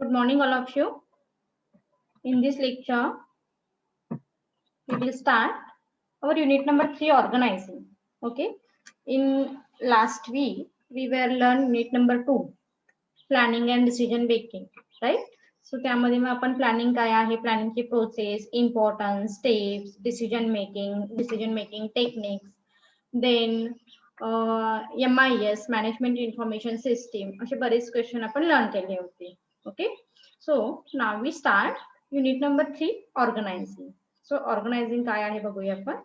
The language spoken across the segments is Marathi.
Good morning, all of you. In this lecture, we will start our unit number 3, organizing. Okay. In last week, we were learn unit number 2, planning and decision making. Right. So त्यामध्ये मग आपण प्लॅनिंग काय आहे, प्लॅनिंगची process, importance, steps, decision making techniques, then MIS management information system असे बरेच क्वेश्चन आपण लर्न केले होते. Okay. So now we start unit number 3, organising. So organising काय आहे बघूया आपण.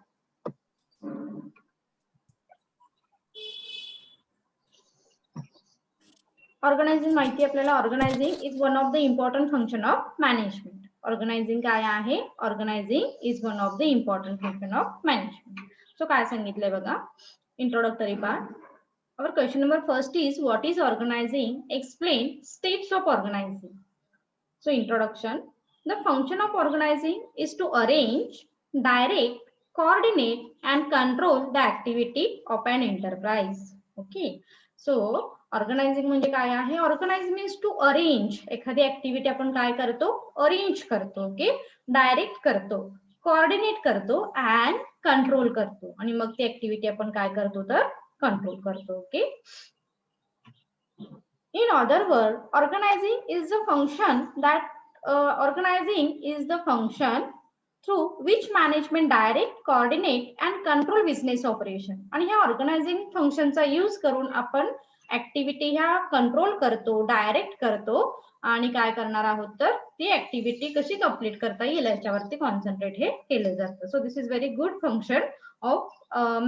ऑर्गनायझिंग माहिती आपल्याला. Organising is one of the important function of management. Organising काय आहे, organising is one of the important function of management. So काय सांगितलंय बघा, introductory part. Our question number first is, what is organizing? Explain steps of organizing. So introduction. The function of organizing is to arrange, direct, coordinate and control the activity of an enterprise. Okay. So organizing म्हणजे काय आहे, organize means to arrange. एखादी ऍक्टिव्हिटी आपण काय करतो, अरेंज करतो. ओके. डायरेक्ट करतो, कोऑर्डिनेट करतो and कंट्रोल करतो. आणि मग ती ऍक्टिव्हिटी आपण काय करतो तर कंट्रोल करतो. Okay. In other words, organizing is the function through which management direct, coordinate and control business operation. आणि ह्या ऑर्गनायझिंग फंक्शनचा यूज करून आपण ऍक्टिव्हिटी ह्या कंट्रोल करतो, डायरेक्ट करतो आणि काय करणार आहोत तर ती ऍक्टिव्हिटी कशी कंप्लीट करता येईल याच्यावरती कॉन्सन्ट्रेट हे केलं जातं. So this is very good function of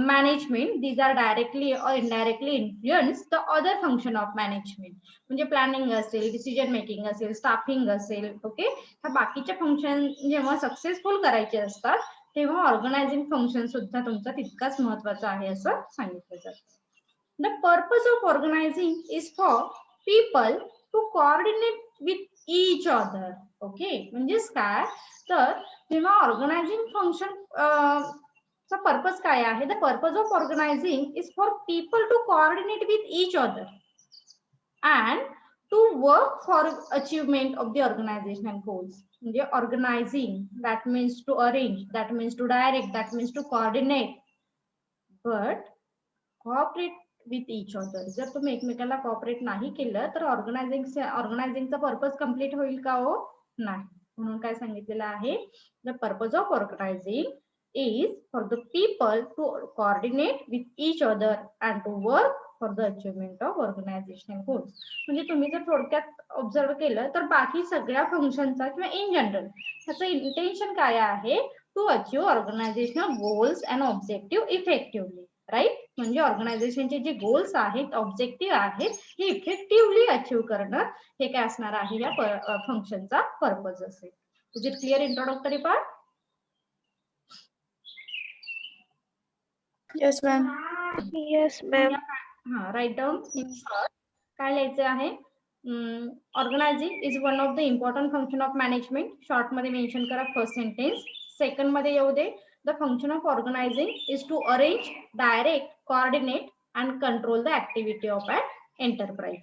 management. These are directly or indirectly influence the other function of management. म्हणजे प्लॅनिंग असेल, डिसिजन मेकिंग असेल, स्टाफिंग असेल. ओके. ह्या बाकीच्या फंक्शन जेव्हा सक्सेसफुल करायचे असतात तेव्हा ऑर्गनायझिंग फंक्शन सुद्धा तुमचा तितकाच महत्वाचा आहे असं सांगितलं जातं. The purpose of organizing is for people to coordinate with each other. Okay. म्हणजेच काय तर जेव्हा ऑर्गनायझिंग फंक्शन चा पर्पज काय आहे, the purpose of organising is for people to coordinate with each other and to work for achievement of the organisational goals. म्हणजे organising that means to arrange, that means to direct, that means to coordinate, but cooperate with each other. जर तुम्ही एकमेकांना कोऑपरेट नाही केलं तर ऑर्गनायझिंगचा पर्पज कम्प्लीट होईल का हो, नाही. म्हणून काय सांगितलेलं आहे, the purpose of organising is for the people to coordinate with each other and to work for the achievement of organizational goals. म्हणजे तुम्ही जर थोडक्यात ऑब्झर्व केलं तर बाकी सगळ्या फंक्शनचा किंवा इन जनरल त्याचं इंटेन्शन काय आहे, to achieve organizational goals and objective effectively. Right. म्हणजे ऑर्गनायझेशनचे जे गोल्स आहेत, ऑब्जेक्टिव्ह आहेत, हे इफेक्टिव्हली अचीव करणं हे काय असणार आहे या फंक्शनचा पर्पज असेल. Is it clear introductory part? Yes, ma'am. Yes, ma'am. हा, राईट डाऊन इन शॉर्ट. काय लिहायचं आहे, organising is one of the important function of management. Short मध्ये मेन्शन करा फर्स्ट सेंटेन्स. सेकंड मध्ये येऊ दे, the function of organising is to arrange, direct, coordinate and control the activity of an enterprise.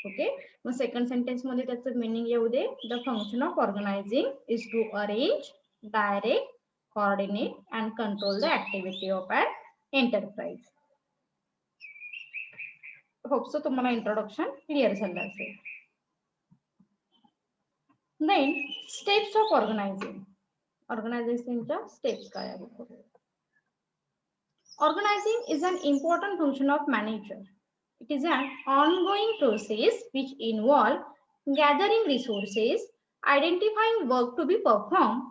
Okay. मग सेकंड सेंटेन्स मध्ये त्याचं मिनिंग येऊ दे, the function of organising is to arrange, direct, coordinate and control the activity of an enterprise. Hope so तुम्हाला इंट्रोडक्शन क्लिअर झालं असेल. Then steps of organizing. ऑर्गनायझेशनच्या स्टेप्स काय आहेत? Organizing is an important function of manager. It is an ongoing process which involves gathering resources, identifying work to be performed,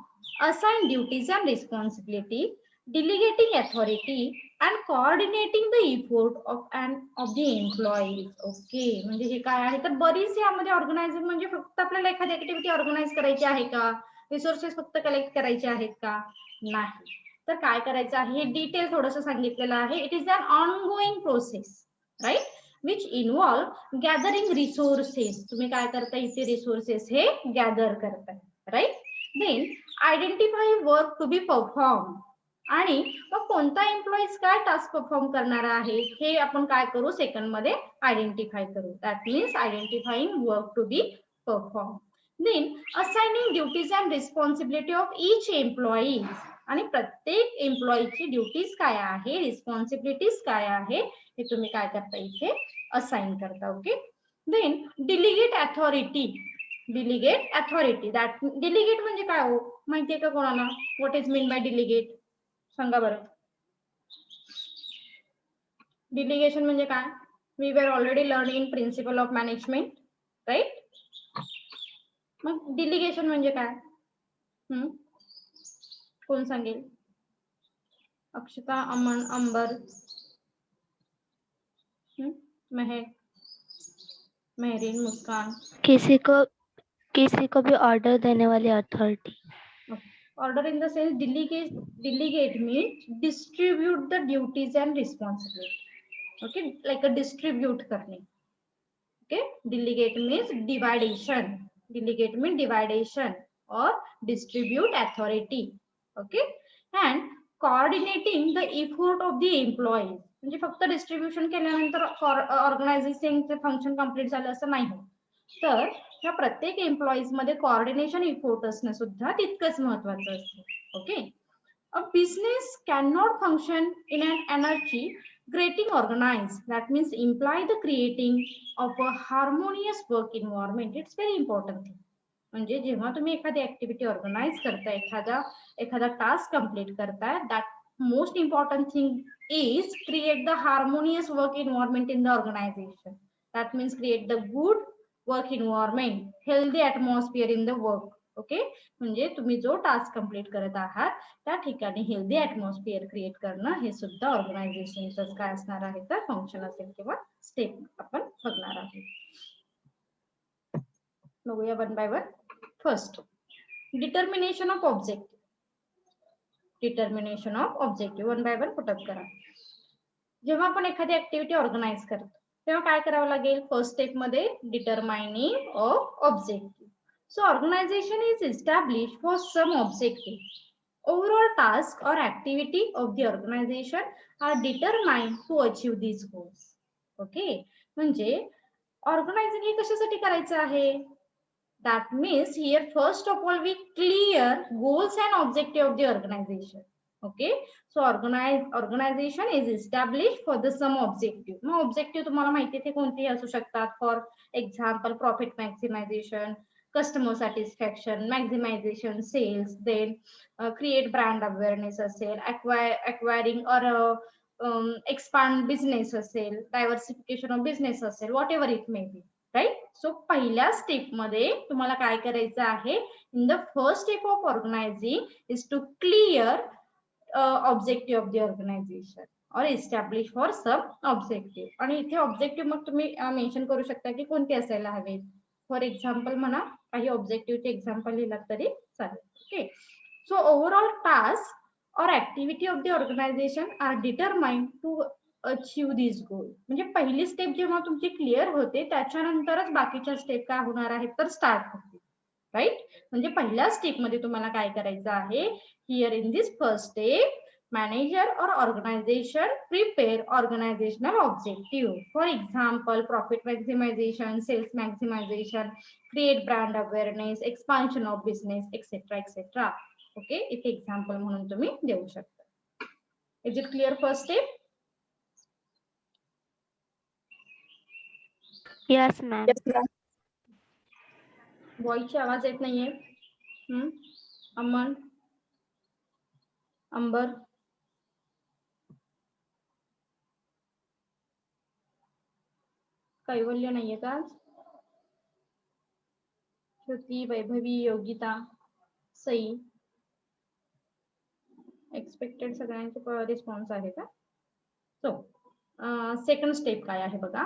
assign duties and responsibility, delegating authority and coordinating the effort of the employees. Okay. म्हणजे हे काय आहे तर बरीच यामध्ये ऑर्गनायझिंग म्हणजे फक्त आपल्याला एखादी ऍक्टिव्हिटी ऑर्गनाइज करायची आहे का, रिसोर्सेस फक्त कलेक्ट करायचे आहेत का, नाही. तर काय करायचं आहे हे डिटेल थोडंसं सांगितलेलं आहे. It is an ongoing process, right, which involve gathering resources. तुम्ही काय करताय, इथे रिसोर्सेस हे गॅदर करताय. Right. Then identify work to be perform. आणि मग कोणता एम्प्लॉईज काय टास्क परफॉर्म करणार आहे हे आपण काय करू, सेकंड मध्ये आयडेंटिफाय करू. That means identifying work to be perform. Then assigning duties and responsibility of each employee. आणि प्रत्येक एम्प्लॉईची ड्युटीज काय आहे, रिस्पॉन्सिबिलिटीज काय आहे हे तुम्ही काय करता इथे असाइन करता. Okay. Then delegate authority. Delegate authority that delegate म्हणजे काय हो माहितीये का कोणाला? What is mean by delegate सांगा बरं. डिलिगेशन म्हणजे काय? We were already learn in principle of management, right? मग डिलिगेशन म्हणजे काय? कोण सांगेल? अक्षता, अमन, अंबर, मेहरीन, मुस्कान. किसी को भी ऑर्डर देने वाली authority. Order in the sense delegate means distribute the duties and responsibility. Okay, like a distribute करणे. Okay, delegate means dividation. Delegate means dividation or distribute authority. Okay, and coordinating the effort of the employees. म्हणजे फक्त डिस्ट्रीब्युशन केल्यानंतर ऑर्गनायझेशनचे फंक्शन कंप्लीट झालं असं नाही होत. तर ह्या प्रत्येक एम्प्लॉईज मध्ये कोऑर्डिनेशन इफोर्ट असणं सुद्धा तितकंच महत्वाचं असतं. Okay. A business can not function in an energy creating organized, that means imply the creating of a harmonious work environment. It's very important thing. म्हणजे जेव्हा तुम्ही एखादी ऍक्टिव्हिटी ऑर्गनाइज करताय, एखादा टास्क कंप्लीट करताय, that most important thing is create the harmonious work environment in the organization. That means create the good work environment, healthy atmosphere in the work. Okay. म्हणजे तुम्ही जो टास्क कंप्लीट करत आहात त्या ठिकाणी हेल्दी ऍटमॉस्फिअर क्रिएट करणं हे सुद्धा ऑर्गनायझेशनचं काय असणार आहे तर फंक्शन असेल किंवा स्टेप आपण बघणार आहोत. बघूया one by one. First, determination of objective. Determination of objective one by one put up करा. जेव्हा आपण एखादी ऍक्टिव्हिटी ऑर्गनाइज करतो तेव्हा काय करावं लागेल? फर्स्ट स्टेप मध्ये determining of objective. So organization is established for some objective. Overall task or activity of the organization are determined to achieve these goals. Okay. म्हणजे ऑर्गनायझिंग हे कशासाठी करायचं आहे? That means here first of all we clear goals and objective of the organization. Okay. So organization is established for the some objective. मग ऑब्जेक्टिव्ह तुम्हाला माहिती आहे ते कोणतेही असू शकतात. For example profit maximisation, customer satisfaction, maximization sales, then create brand awareness असेल, acquiring or expand business असेल, diversification of business असेल, whatever it may be, right? So पहिल्या स्टेप मध्ये तुम्हाला काय करायचं आहे? in the first step of organizing is to clear objective of the organization or establish for some objective. आणि इथे ऑब्जेक्टिव्ह मग तुम्ही मेन्शन करू शकता की कोणते असायला हवे. फॉर एक्झाम्पल म्हणा, काही ऑब्जेक्टिव्हचे एक्झाम्पल लिहिला तरी चालेल. Okay. So overall task or activity of the organization are determined to achieve this goal. म्हणजे पहिली स्टेप जेव्हा तुमची क्लिअर होते त्याच्यानंतरच बाकीच्या स्टेप काय होणार आहेत तर स्टार्ट होतील. राईट. म्हणजे पहिल्या स्टेप मध्ये तुम्हाला काय करायचं आहे? Here in this first step manager or organization prepare organizational objective. For example, profit maximization, sales maximization, create brand awareness, expansion of business, etc. etc. Okay, एक example म्हणून तुम्ही देऊ शकता. Is it clear first step? Yes, ma'am. वॉइसची आवाज येत नाहीये. अमन, अंबर, कैवल्य नाहीये का? श्रुती, वैभवी, योगिता, सई, एक्सपेक्टेड सगळ्यांचे रिस्पॉन्स आहे का? सो सेकंड स्टेप काय आहे बघा.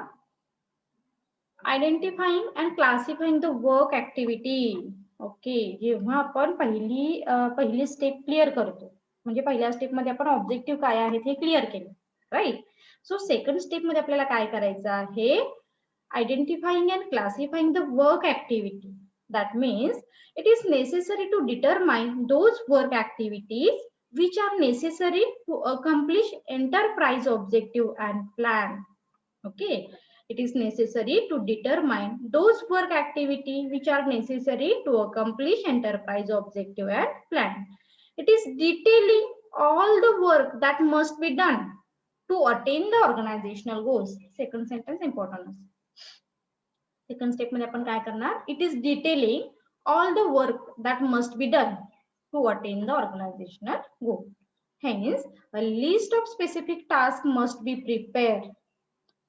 Identifying and classifying the work activity. Okay. जेव्हा आपण पहिली स्टेप क्लिअर करतो म्हणजे पहिल्या स्टेप मध्ये आपण ऑब्जेक्टिव्ह काय आहेत हे क्लिअर केलं, राईट? सो सेकंड स्टेप मध्ये आपल्याला काय करायचं आहे? identifying and classifying the work activity. That means it is necessary to determine those work activities which are necessary to accomplish enterprise objective and plan. Okay. It is necessary to determine those work activity which are necessary to accomplish enterprise objective and plan. It is detailing all the work that must be done to attain the organizational goals. Second sentence important. Second step मध्ये आपण काय करणार? It is detailing all the work that must be done to attain the organizational goal. Hence, a list of specific tasks must be prepared.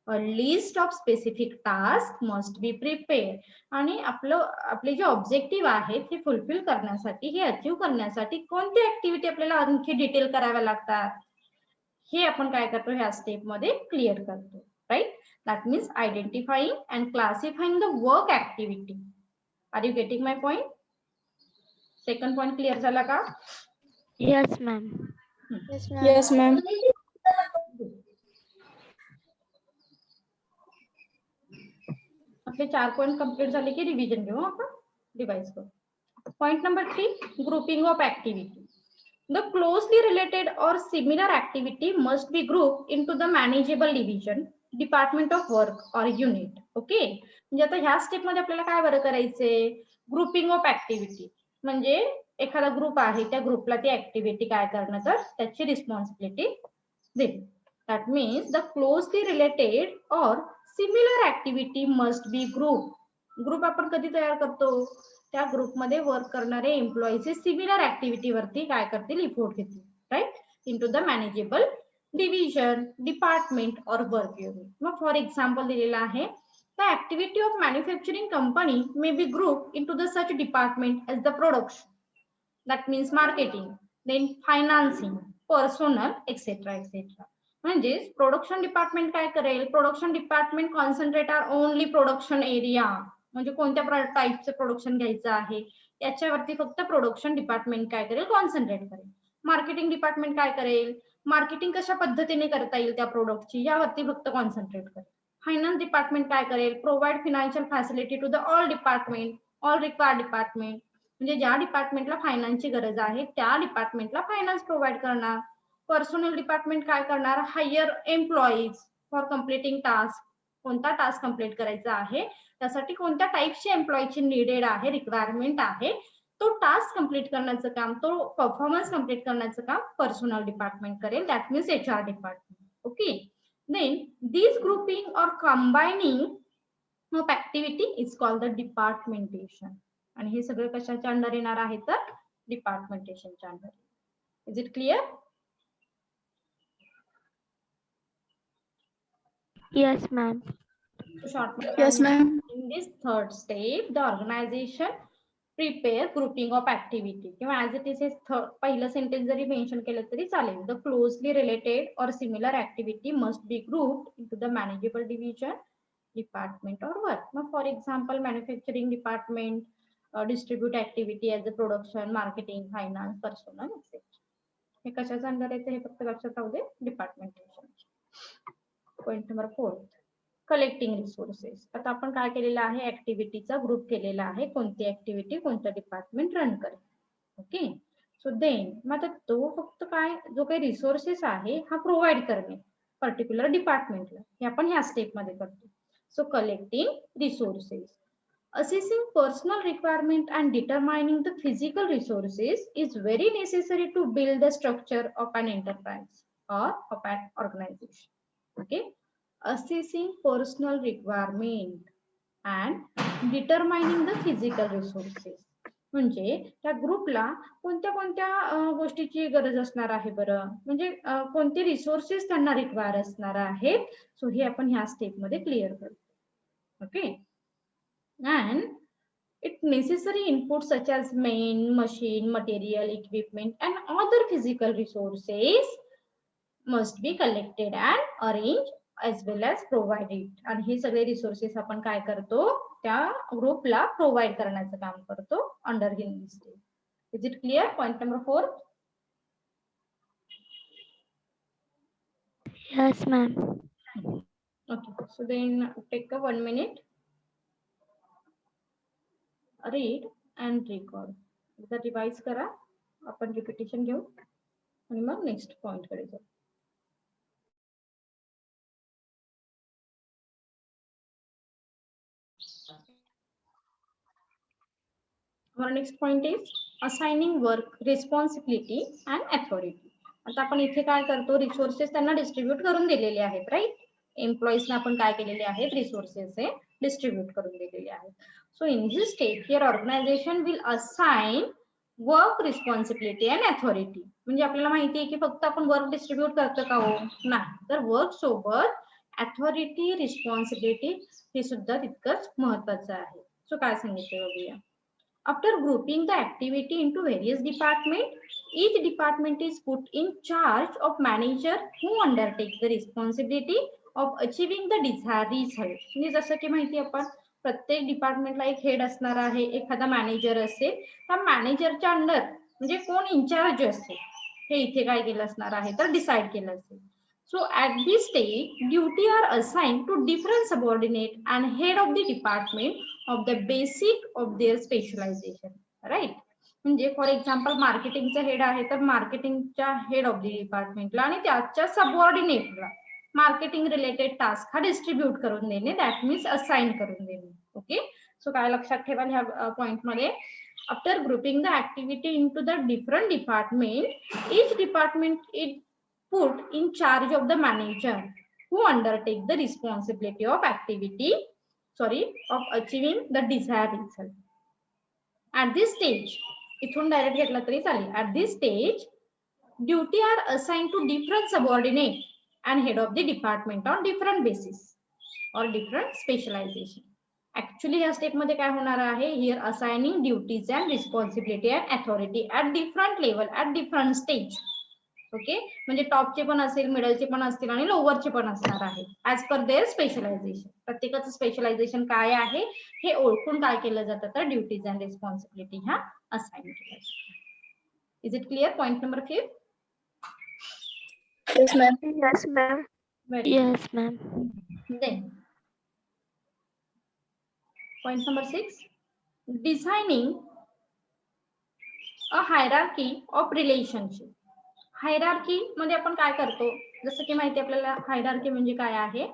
A list of specific tasks must be prepared. आणि आपले जे ऑब्जेक्टिव्ह आहेत हे फुलफिल करण्यासाठी, हे अचीव करण्यासाठी कोणती ऍक्टिव्हिटी आपल्याला आणखी डिटेल कराव्या लागतात हे आपण काय करतो ह्या स्टेप मध्ये क्लिअर करतो. Right? That means identifying and classifying the work activity. Are you getting my point? Second point clear झाला का? Yes, ma'am. Yes, ma'am. आपले 4 पॉइंट कंप्लीट झाले की रिव्हिजन घेऊ आपण. डिवाइस करू. Point number 3, grouping of activity. The closely related or similar activity must be grouped into the manageable division, department of work or unit. Okay. म्हणजे आता ह्या स्टेप मध्ये आपल्याला काय बरं करायचंय? Grouping of activity. म्हणजे एखादा ग्रुप आहे त्या ग्रुपला ती ऍक्टिव्हिटी काय करणं तर त्याची रिस्पॉन्सिबिलिटी देणे. That means the closely related or similar activity must be group. Group आपण कधी तयार करतो? त्या ग्रुपमध्ये वर्क करणारे एम्प्लॉईचे सिमिलर ऍक्टिव्हिटी वरती काय करतील? इफोर्ट घेतील. Right? Into the manageable division, department or work unit. मग फॉर एक्झाम्पल दिलेला आहे, the activity of manufacturing company may be grouped into the such department as the production, that means marketing, then financing, personnel, etc. etc. म्हणजे प्रोडक्शन डिपार्टमेंट काय करेल? Production department concentrate are only production area. म्हणजे कोणत्या टाईपचं प्रोडक्शन घ्यायचं आहे याच्यावरती फक्त प्रोडक्शन डिपार्टमेंट काय करेल? कॉन्सन्ट्रेट करेल. मार्केटिंग डिपार्टमेंट काय करेल? मार्केटिंग कशा पद्धतीने करता येईल त्या प्रोडक्टची यावरती फक्त कॉन्सन्ट्रेट करेल. फायनान्स डिपार्टमेंट काय करेल? Provide financial facility to the all department, all required department. म्हणजे ज्या डिपार्टमेंटला फायनान्सची गरज आहे त्या डिपार्टमेंटला फायनान्स प्रोव्हाइड करणार. पर्सनल डिपार्टमेंट काय करणार? Hire employees for completing task. कोणता टास्क कम्प्लीट करायचा आहे त्यासाठी कोणत्या टाईपची एम्प्लॉईची नीडेड आहे, रिक्वायरमेंट आहे, तो टास्क कम्प्लीट करण्याचं काम, तो परफॉर्मन्स कम्प्लीट करण्याचं काम पर्सनल डिपार्टमेंट करेल. That means HR department. Okay. Then this grouping or combining of activity is called the departmentation. आणि हे सगळं कशाच्या अंडर येणार आहे तर डिपार्टमेंटेशनच्या under. Is it clear? Yes, ma'am. Yes, ma'am. In this third step, the organization prepare grouping of activity. किंवा as it is पहिलं सेंटेन्स जरी मेन्शन केलं तरी चालेल. The closely related or similar activity must be grouped into the manageable division, department or work. Now, for example, manufacturing department distribute activity as a production, marketing, finance, personnel, etc. हे कशाच्या अंडर येते हे फक्त लक्षात राहू दे. Departmentation. Point number 4, collecting resources. आता आपण काय केलेलं आहे? ऍक्टिव्हिटीचा ग्रुप केलेला आहे. कोणती ऍक्टिव्हिटी कोणतं डिपार्टमेंट रन करेल. ओके. सो देन मग आता तो फक्त काय जो काही रिसोर्सेस आहे हा प्रोव्हाइड करणे पर्टिक्युलर डिपार्टमेंटला, हे आपण ह्या स्टेप मध्ये करतो. So collecting resources, assessing personal requirement and determining the physical resources is very necessary to build the structure of an enterprise or of an organization. Okay. Assessing personal requirement and determining the physical resources. म्हणजे त्या ग्रुपला कोणत्या कोणत्या गोष्टीची गरज असणार आहे बरं? म्हणजे कोणते रिसोर्सेस त्यांना रिक्वायर असणार आहेत. सो हे आपण ह्या स्टेप मध्ये क्लिअर करतो. Okay. And it necessary inputs such as main, machine, material, equipment and other physical resources must be collected and arranged as well as provided. आणि हे सगळे रिसोर्सेस आपण काय करतो? त्या ग्रुपला प्रोव्हाइड करण्याचं काम करतो under given step. Is it clear? Point number 4. Yes, ma'am. Okay. So then take a 1 minute. Read and record. एकदा रिवाइज करा, आपण रिपिटेशन घेऊ आणि मग नेक्स्ट पॉइंट कडे जाऊ. Our next point is assigning work, responsibility and authority. आता आपण इथे काय करतो, रिसोर्सेस त्यांना डिस्ट्रीब्यूट करून दिलेले आहेत, राईट. एम्प्लॉईजना आपण काय केलेले आहेत, रिसोर्सेस हे डिस्ट्रीब्यूट करून दिलेले आहेत. So in this step here organization will assign work, responsibility and authority. म्हणजे आपल्याला माहिती आहे की फक्त आपण वर्क डिस्ट्रीब्यूट करतो का हो, नाही, तर वर्क सोबत अथॉरिटी, रिस्पॉन्सिबिलिटी हे सुद्धा तितकंच महत्वाचं आहे. सो काय सांगितलं बघूया. After grouping the activity into various departments, each department is put in charge of manager who undertake the responsibility of achieving the desired result. म्हणजे जसं की माहिती आपण प्रत्येक डिपार्टमेंटला एक हेड असणार आहे, एखादा मॅनेजर असेल, त्या मॅनेजरच्या अंडर म्हणजे कोण इन्चार्ज असेल हे इथे काय केलं असणार आहे तर डिसाइड केलं असेल. So at this stage, duty are assigned to different subordinate and head of the department of the basic of their specialization, right? म्हणजे फॉर एक्झाम्पल मार्केटिंगचा हेड आहे तर मार्केटिंगच्या हेड ऑफ द डिपार्टमेंटला आणि त्याच्या सबऑर्डिनेटला मार्केटिंग रिलेटेड टास्क हा डिस्ट्रीब्यूट करून देणे, दॅट मीन्स असाइन करून देणे. ओके, सो काय लक्षात ठेवा ह्या पॉइंट मध्ये. After grouping the activity into the different department, each department is put in charge of the manager who undertake the responsibility of of achieving the desired result. At this stage, इथून डायरेक्ट घेतला तरी चालेल. At this stage, duty are assigned to different subordinate and head of the department on different basis or different specialization. Actually या स्टेप मध्ये काय होणार आहे, here assigning duties and responsibility and authority at different level, at different stage. Okay, म्हणजे टॉपचे पण असेल, मिडलचे पण असतील आणि लोअरचे पण असणार आहे, ऍज पर देअर स्पेशलायझेशन. प्रत्येकाचं स्पेशलायझेशन काय आहे हे ओळखून काय केलं जातं तर ड्युटीज अँड रिस्पॉन्सिबिलिटी ह्या असाइन केल्या जातात. Is it clear? Point number 5. Yes, ma'am. Yes, ma'am. Very Yes, ma'am. good. Then point number 6, designing a hierarchy of relationship. Hierarchy मध्ये आपण काय करतो, जसं की माहिती आपल्याला हायरार्की म्हणजे काय आहे,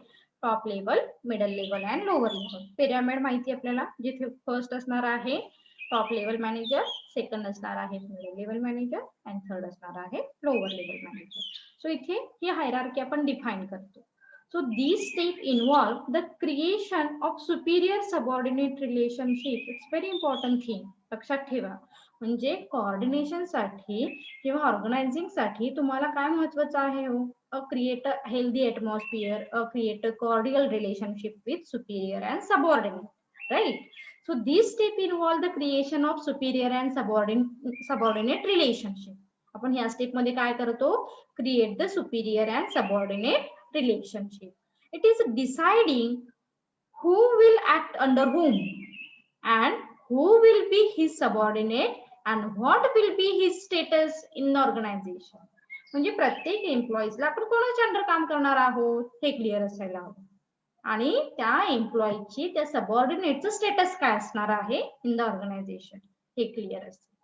top level, middle level and lower level. Pyramid माहिती आपल्याला, जिथे फर्स्ट असणार आहे टॉप लेवल मॅनेजर, सेकंड असणार आहे middle level manager and third असणार आहे लोअर लेवल मॅनेजर. सो इथे ही हायरार्की आपण डिफाइन करतो. So this step involve the creation of superior subordinate relationship. It's very important thing, लक्षात ठेवा. म्हणजे कोऑर्डिनेशन साठी किंवा ऑर्गनायझिंग साठी तुम्हाला काय महत्वाचं आहे हो, create a healthy atmosphere, create a cordial relationship with superior and subordinate, right. So this step involve the creation of superior and subordinate relationship. आपण ह्या स्टेप मध्ये काय करतो, create the superior and subordinate relationship. It is deciding who will act under whom and who will be his subordinate and what will be his status in the organization. म्हणजे प्रत्येक एम्प्लॉईजला आपण कोणाच्या अंडर काम करणार आहोत हे क्लिअर असायला हवं आणि त्या एम्प्लॉईची त्या सबऑर्डिनेटचं स्टेटस काय असणार आहे इन द ऑर्गनायझेशन हे क्लिअर असेल,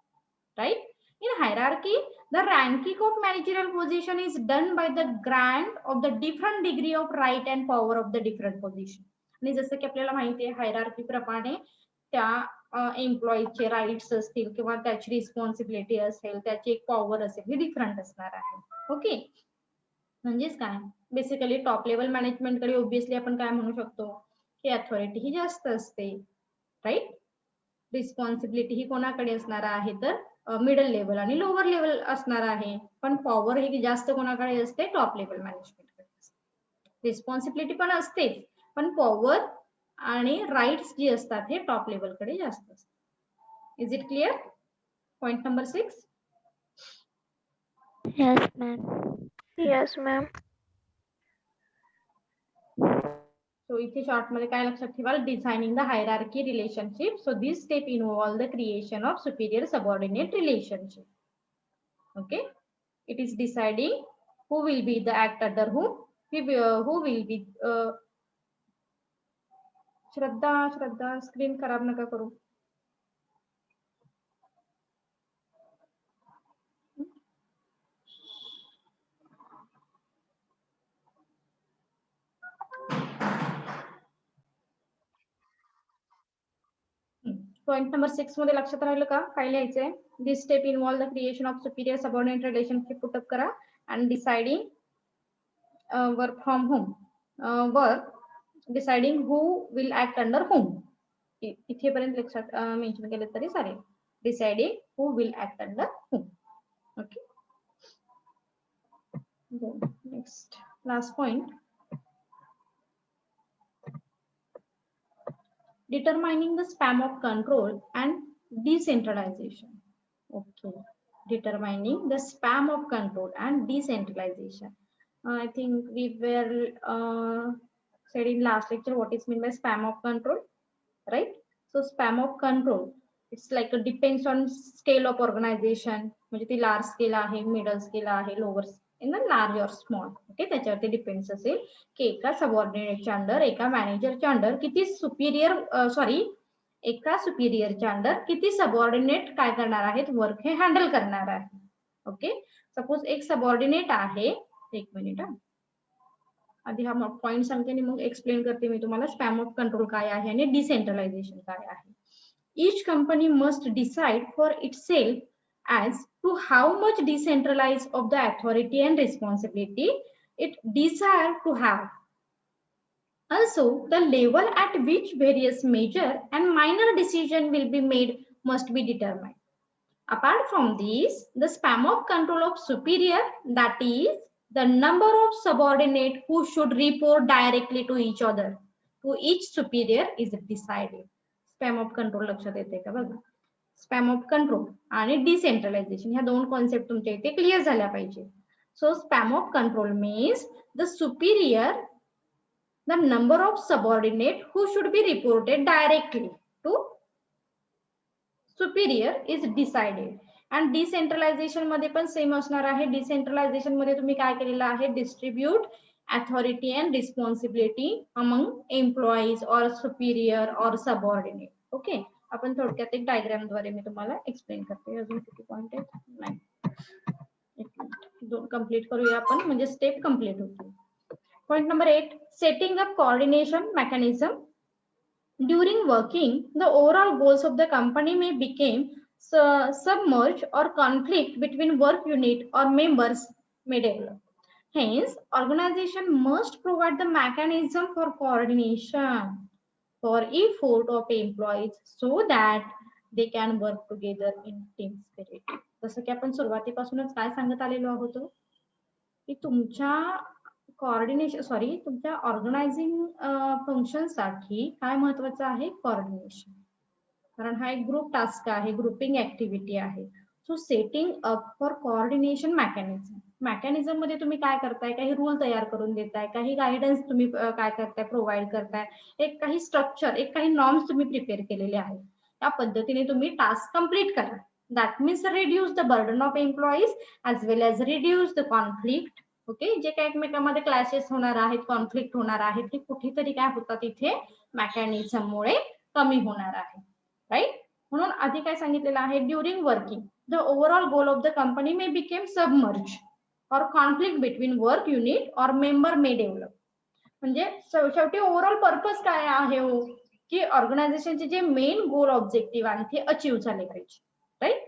right. In hierarchy, the ranking of managerial position is done by the grant of the different degree of right and power of the different position. आणि जसं की आपल्याला माहिती आहे हायरार्की प्रमाणे त्या एम्प्लॉईचे राईट्स असतील किंवा त्याची रिस्पॉन्सिबिलिटी असेल, त्याची एक पॉवर असेल, हे डिफरंट असणार आहे. ओके, म्हणजेच काय, बेसिकली टॉप लेवल मॅनेजमेंट कडे ऑब्विसली आपण काय म्हणू शकतो की अथॉरिटी ही जास्त असते, राईट. रिस्पॉन्सिबिलिटी ही कोणाकडे असणार आहे तर मिडल लेवल आणि लोअर लेवल असणार आहे, पण पॉवर ही जास्त कोणाकडे असते, टॉप लेवल मॅनेजमेंटकडे असते. रिस्पॉन्सिबिलिटी पण असते पण पॉवर आणि राईट्स जी असतात हे टॉप लेवल कडे जास्त असतात. Is it clear? Point number 6. Yes, ma'am. Yes, ma'am. So इथे शॉर्ट मध्ये काय लक्षात ठेवा, designing the hierarchy relationship. So this step involve the creation of superior subordinate relationship. Okay, it is deciding who will be the act under whom, who will be Shraddha screen खराब नका करू. पॉइंट नंबर 6 मध्ये लक्षात राहिलं का? काय लिहायचंय? This step involve the creation of superior subordinate relationship put up करा and deciding work from whom work deciding who will act under whom. इथेपर्यंत लक्षात मेन्शन केलं तरी चालेल. Deciding who will act under whom. Okay. Next last point. Determining the span of control and decentralization. Okay, determining the span of control and decentralization. I think we were said in last lecture what is meant by span of control, right? So span of control, it's like a depends on scale of organization. म्हणजे ती large scale आहे, middle scale आहे, lower in the large or small. Okay, त्याच्यावरती डिपेंड्स असेल की एका सबऑर्डिनेटच्या अंडर, एका मॅनेजरच्या अंडर किती एका सुपिरियरच्या अंडर किती सबऑर्डिनेट काय करणार आहेत, वर्क हे हँडल करणार आहे. ओके, सपोज एक सबऑर्डिनेट आहे. एक मिनिट आधी हा पॉइंट सांगते आणि मग एक्सप्लेन करते मी तुम्हाला स्पॅन ऑफ कंट्रोल काय आहे आणि डिसेंट्रलायझेशन काय आहे. Each company must decide for itself as to how much decentralized of the authority and responsibility it desire to have. Also, the level at which various major and minor decision will be made must be determined. Apart from this, the span of control of superior, that is the number of subordinate who should report directly to each other, to each superior, is decided. Span of control लक्षात येते का बघा. स्पॅम ऑफ कंट्रोल आणि डिसेंट्रलायझेशन ह्या दोन कॉन्सेप्ट तुमच्या इथे क्लिअर झाल्या पाहिजे. So span of control means the superior, the number of subordinate who should be reported directly to superior is decided. आणि डिसेंट्रलायझेशन मध्ये पण सेम असणार आहे. डिसेंट्रलायझेशन मध्ये तुम्ही काय केलेलं आहे, distribute authority and responsibility among employees or superior or subordinate. Okay, आपण थोडक्यात एक डायग्राम द्वारे मी तुम्हाला एक्सप्लेन करते. अजून किती पॉइंट आहेत? नाही, एक मिनिट, दोन कंप्लीट करूया आपण म्हणजे स्टेप कंप्लीट होते. Point number 8, setting up coordination mechanism. During working the overall goals of the company may become submerged or conflict between work unit or members may develop. Hence, organization must provide the mechanism for coordination for effort of employees so that they can work together in team spirit. जसं की आपण सुरुवातीपासूनच काय सांगत आलेलो आहोत की तुमच्या तुमच्या ऑर्गनायझिंग फंक्शन साठी काय महत्वाचं आहे, कोऑर्डिनेशन. कारण हा एक ग्रुप टास्क आहे, ग्रुपिंग ऍक्टिव्हिटी आहे. So setting up for coordination mechanism मध्ये तुम्ही काय करताय, काही रूल तयार करून देताय, काही गायडन्स तुम्ही काय करताय, प्रोव्हाइड करताय, एक काही स्ट्रक्चर, एक काही नॉर्म्स तुम्ही प्रिपेअर केलेले आहेत. त्या पद्धतीने तुम्ही टास्क कंप्लीट करा. That means reduce the burden of employees as well as reduce the conflict. Okay, जे काही एकमेकांमध्ये क्लॅशेस होणार आहेत, कॉन्फ्लिक्ट होणार आहेत, ते कुठेतरी काय होतात इथे मेकॅनिझम मुळे कमी होणार आहे. राईट, म्हणून आधी काय सांगितलेलं आहे, during working the overall goal of the company may became submerge और कॉन्फ्लिक्ट बिटवीन वर्क युनिट और मेंबर मे डेव्हलप. म्हणजे शेवटी ओव्हरऑल पर्पज काय आहे हो, की ऑर्गनायझेशनचे जे मेन गोल ऑब्जेक्टिव्ह आहेत ते अचीव्ह झाले पाहिजे. राईट,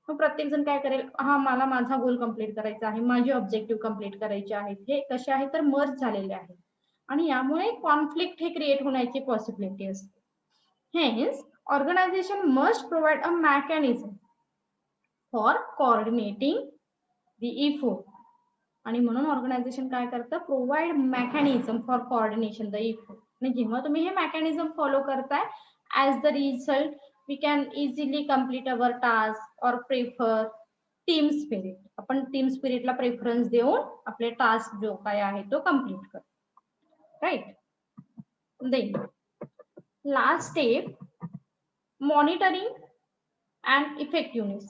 मग प्रत्येक जण काय करेल, हा मला माझा गोल कम्प्लीट करायचा आहे, माझे ऑब्जेक्टिव्ह कम्प्लीट करायचे आहेत. हे कसे आहे तर मर्ज झालेले आहे आणि यामुळे कॉन्फ्लिक्ट हे क्रिएट होण्याची पॉसिबिलिटी असते. Hence organization must provide a mechanism for coordinating the effort. आणि म्हणून ऑर्गनायझेशन काय करतं, provide mechanism for coordination the effort. आणि जेव्हा तुम्ही हे मेकॅनिझम फॉलो करताय, as the result we can easily complete our task or prefer team spirit. आपण टीम स्पिरिटला प्रेफरन्स देऊन आपले टास्क जो काय आहे तो कम्प्लीट करतो. Right, then last step, monitoring and effectiveness,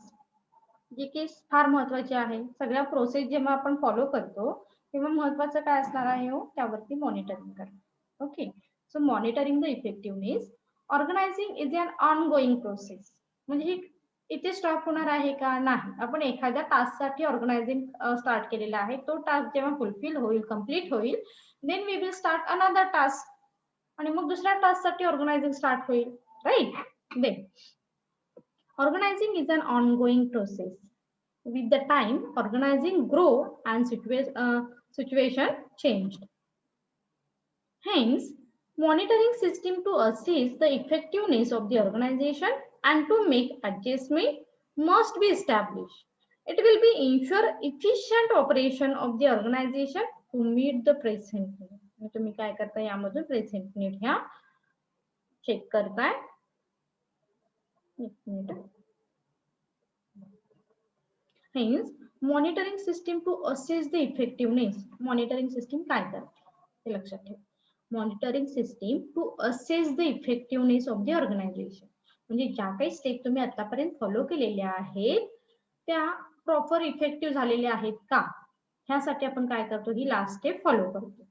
जे की फार महत्वाचे आहे. सगळ्या प्रोसेस जेव्हा आपण फॉलो करतो तेव्हा महत्वाचं काय असणार आहे हो, त्यावरती मॉनिटरिंग करणं. Okay, so monitoring the effectiveness. Organizing is an ongoing process. म्हणजे ही इथे स्टॉप होणार आहे का, नाही. आपण एखाद्या टास्कसाठी ऑर्गनायझिंग स्टार्ट केलेला आहे, तो टास्क जेव्हा फुलफिल होईल, कम्प्लीट होईल, then we will start another task आणि मग दुसऱ्या टास्क साठी ऑर्गनायझिंग स्टार्ट होईल. Right, then Organizing is an ongoing process. With the time, organizing grow and situation changed. Hence, monitoring system to assess the effectiveness of the organization and to make adjustment must be established. It will be ensure efficient operation of the organization to meet the present need. तुम्ही काय करता यामधून present need ह्या चेक करताय. एक minute. Hence, monitoring system to assess the effectiveness. Monitoring system काय करते हे लक्षात ठेवा. Monitoring system to assess the effectiveness of the organization. म्हणजे ज्या काही स्टेप तुम्ही आतापर्यंत फॉलो केलेल्या आहेत त्या प्रॉपर इफेक्टिव्ह झालेल्या आहेत का ह्यासाठी आपण काय करतो ही लास्ट स्टेप फॉलो करतो.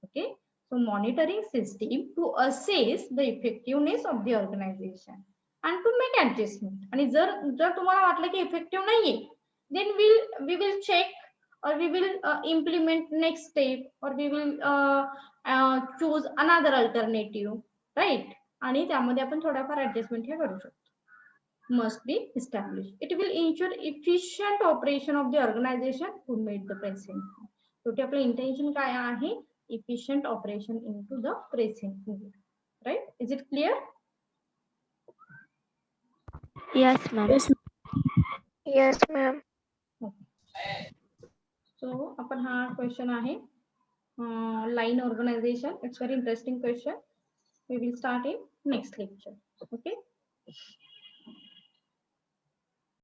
Okay, so monitoring system to assess the effectiveness of the organization and to make adjustment. आणि जर तुम्हाला वाटलं की इफेक्टिव्ह नाहीये, then we will check or we will implement next step or we will choose another alternative, right? आणि त्यामध्ये आपण थोडाफार ऍडजस्टमेंट हे करू शकतो. Must be established. It will ensure efficient operation of the organization to meet the present. शेवटी आपलं इंटेन्शन काय आहे? Efficient operation into the present need, right? Is it clear? Yes, ma'am. Yes, ma'am. So आपण हा क्वेश्चन आहे line organization. It's very interesting question. We will start in next lecture. Okay.